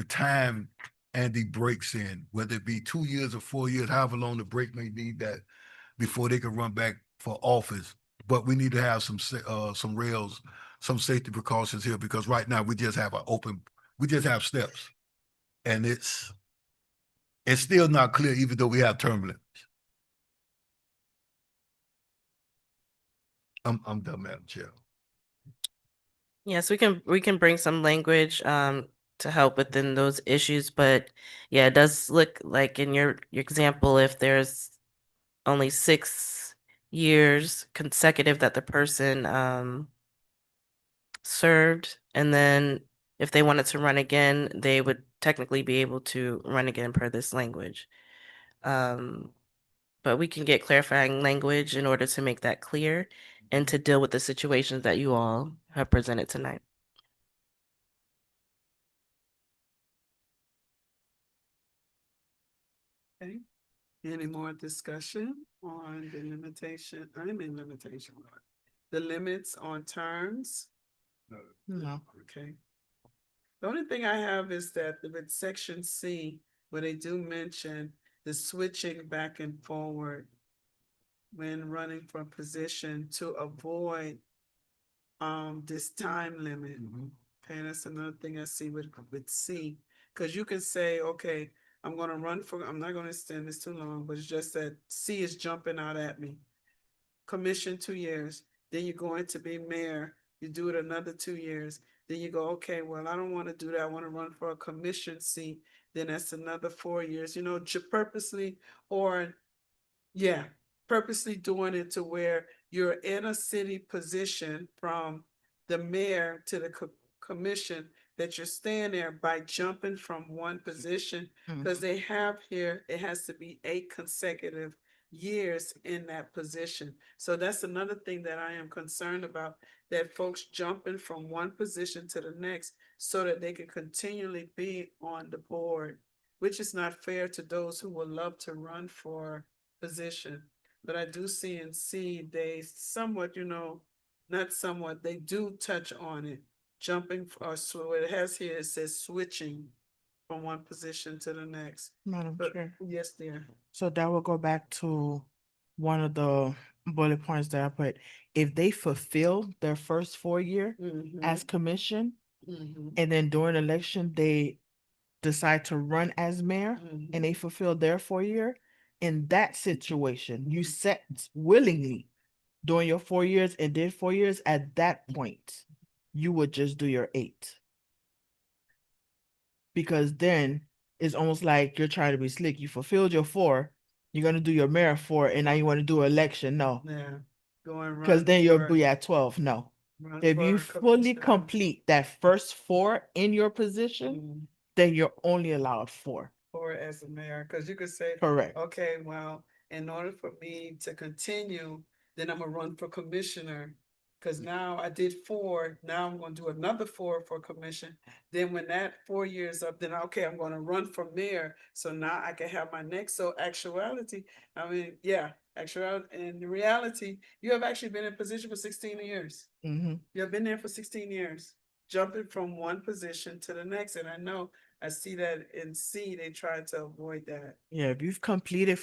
time and the breaks in, whether it be 2 years or 4 years, however long the break may need that before they can run back for office. But we need to have some rails, some safety precautions here, because right now we just have we just have steps, and it's still not clear, even though we have term limits. I'm done, Madam Chair. Yes, we can bring some language to help within those issues, but yeah, it does look like in your example, if there's only 6 years consecutive that the person served, and then if they wanted to run again, they would technically be able to run again per this language. But we can get clarifying language in order to make that clear and to deal with the situations that you all have presented tonight. Okay. Any more discussion on the limitation, the limits on terms? No. Okay. The only thing I have is that with section C, where they do mention the switching back and forward when running for a position to avoid this time limit. Okay, that's another thing I see with C, because you can say, okay, I'm not gonna extend this too long, but it's just that C is jumping out at me. Commission 2 years, then you're going to be mayor, you do it another 2 years, then you go, okay, well, I don't want to do that, I want to run for a commission seat, then that's another 4 years, purposely, or yeah, purposely doing it to where you're in a city position from the mayor to the commission, that you're staying there by jumping from one position, because they have here, it has to be 8 consecutive years in that position. So that's another thing that I am concerned about, that folks jumping from one position to the next so that they can continually be on the board, which is not fair to those who would love to run for position. But I do see in C, they somewhat, not somewhat, they do touch on it, jumping, or so it has here, it says switching from one position to the next. Madam But Chair. yes, dear. So that will go back to one of the bullet points that I put, if they fulfill their first 4 year as commission, and then during election, they decide to run as mayor and they fulfill their 4 year, in that situation, you set willingly during your 4 years and did 4 years, at that point, you would just do your 8. Because then it's almost like you're trying to be slick. You fulfilled your 4, you're gonna do your mayor 4, and now you want to do election. No, Yeah. Go and because run then you'll for- be at 12. No. run If for you a fully commissioner. complete that first 4 in your position, Mm, then you're only allowed 4. Or as a mayor, because you could say, Correct. okay, well, in order for me to continue, then I'm gonna run for commissioner. Cause now I did 4, now I'm gonna do another 4 for commission. Then when that 4 years up, then okay, I'm gonna run for mayor. So now I can have my next. So actuality, I mean, yeah, actuality, in reality, you have actually been in position for 16 years. Mm-hmm. You've been there for 16 years, jumping from one position to the next. And I know, I see that in C, they try to avoid that. Yeah, if you've completed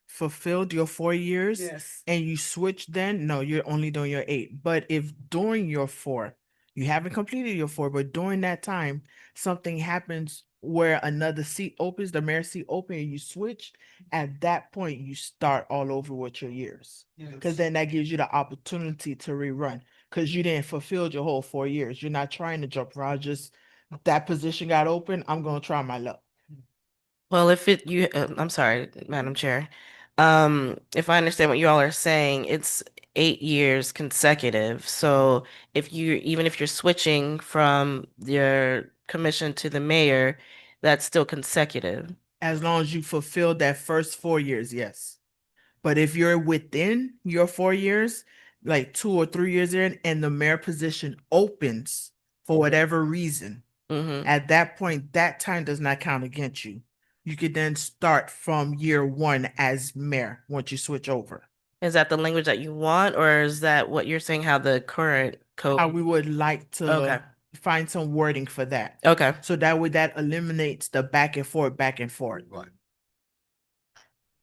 fulfilled your 4 years Yes. and you switch, then no, you're only doing your 8. But if during your 4, you haven't completed your 4, but during that time, something happens where another seat opens, the mayor seat open, and you switch, at that point, you start all over with your years. Because Yes. then that gives you the opportunity to rerun. Because you didn't fulfill your whole 4 years. You're not trying to jump around, just that position got open, I'm gonna try my luck. Well, I'm sorry, Madam Chair. If I understand what you all are saying, it's 8 years consecutive. So even if you're switching from your commission to the mayor, that's still consecutive. As long as you fulfill that first 4 years, yes. But if you're within your 4 years, like 2 or 3 years in, and the mayor position opens for whatever reason, Hmm. at that point, that time does not count against you. You could then start from year 1 as mayor once you switch over. Is that the language that you want, or is that what you're saying, how the current How code? we would like to Okay. find some wording for that. Okay. So that way that eliminates the back and forth, back and forth. Right.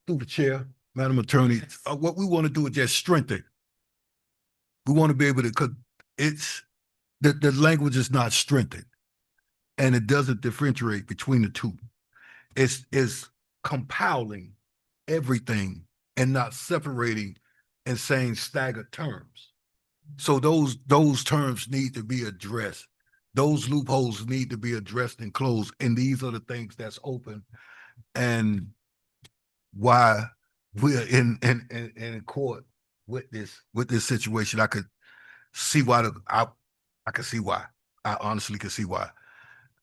Through the chair, Madam Attorney, what we want to do is just strengthen. We want to be able to, because it's, the language is not strengthened and it doesn't differentiate between the two. It's compiling everything and not separating and saying staggered terms. So those terms need to be addressed. Those loopholes need to be addressed and closed. And these are the things that's open and why we're in court with this situation. I could see why I could see why. I honestly could see why.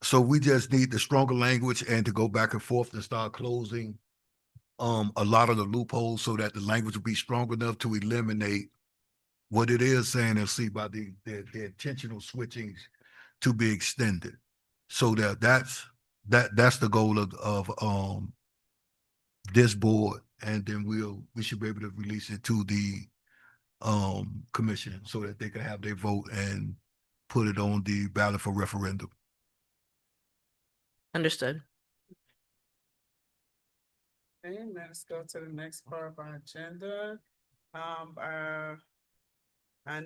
So we just need the stronger language and to go back and forth and start closing a lot of the loopholes so that the language will be strong enough to eliminate what it is saying and see by the intentional switching to be extended. So that's the goal of this board, and then we should be able to release it to the commission so that they can have their vote and put it on the ballot for referendum. Understood. Okay, let's go to the next part of our agenda. Our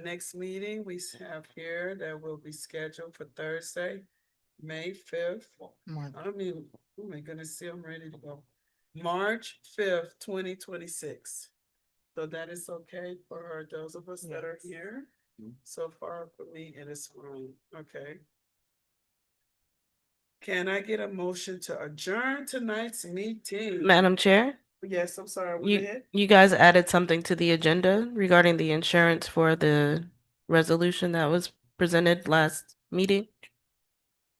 next meeting we have here that will be scheduled for Thursday, May 5th. I mean, oh my goodness, see, I'm ready to go. March 5th, 2026. So that is okay for those of us that are Yes. here. So far for me, it is fine. Okay. Can I get a motion to adjourn tonight's meeting? Madam Chair, Yes, I'm sorry. Go you ahead. you guys added something to the agenda regarding the insurance for the resolution that was presented last meeting.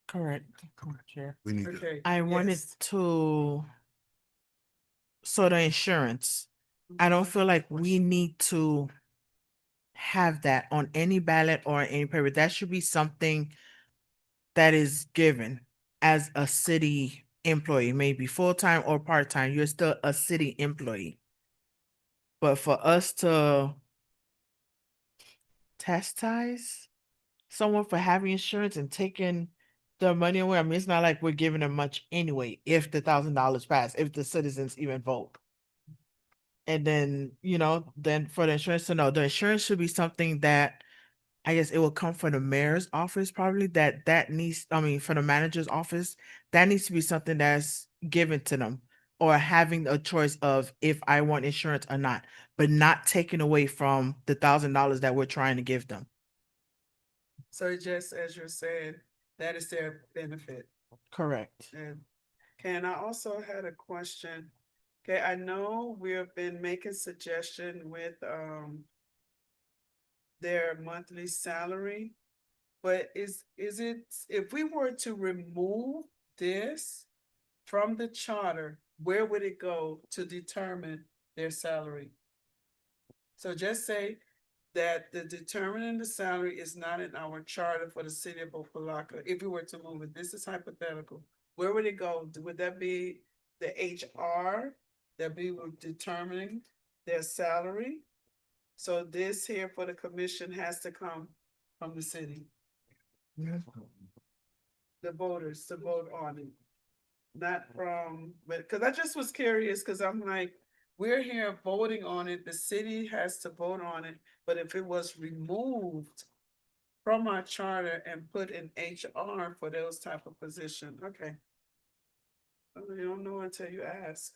Correct. Correct, Chair. We need to, Okay. I wanted yes. to, so the insurance, I don't feel like we need to have that on any ballot or any paper. That should be something that is given as a city employee, maybe full-time or part-time. You're still a city employee. But for us to chastise someone for having insurance and taking their money away, I mean, it's not like we're giving them much anyway, if the $1,000 pass, if the citizens even vote. And then, then for the insurance to know, the insurance should be something that I guess it will come from the mayor's office probably that needs, I mean, for the manager's office, that needs to be something that's given to them or having a choice of if I want insurance or not, but not taken away from the $1,000 that we're trying to give them. So just as you're saying, that is their benefit. Correct. And Ken, I also had a question. Okay, I know we have been making suggestion with their monthly salary. But is it, if we were to remove this from the charter, where would it go to determine their salary? So just say that the determining the salary is not in our charter for the city of Opa-locka. If we were to move it, this is hypothetical. Where would it go? Would that be the HR that be determining their salary? So this here for the commission has to come from the city, the voters to vote on it. Not from, but, cause I just was curious, cause I'm like, we're here voting on it, the city has to vote on it, but if it was removed from our charter and put in HR for those type of position, okay. You don't know until you ask.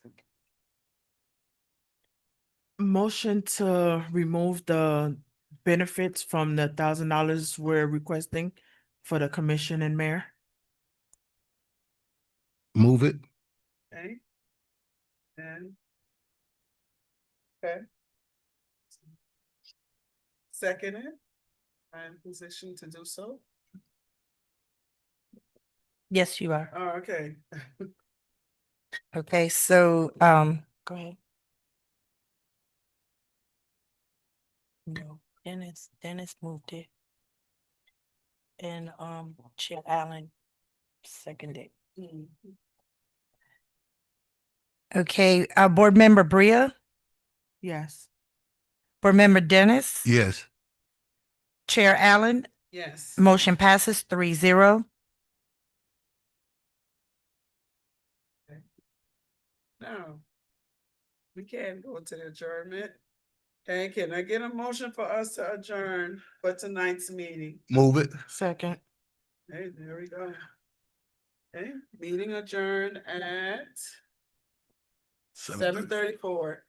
Motion to remove the benefits from the $1,000 we're requesting for the commission and mayor. Move it. Okay? And. Okay. Second it. I'm in position to do so. Yes, you are. Oh, okay. Okay, so, go ahead. No, Dennis moved it. And, Chair Allen seconded. Mm. Okay, Board Member Bria, Yes. Board Member Dennis. Yes. Chair Allen, Yes. motion passes 3-0. No. We can't go to the adjournment. Okay, can I get a motion for us to adjourn for tonight's meeting? Move it. Second. Hey, there we go. Okay, meeting adjourned at 7:34.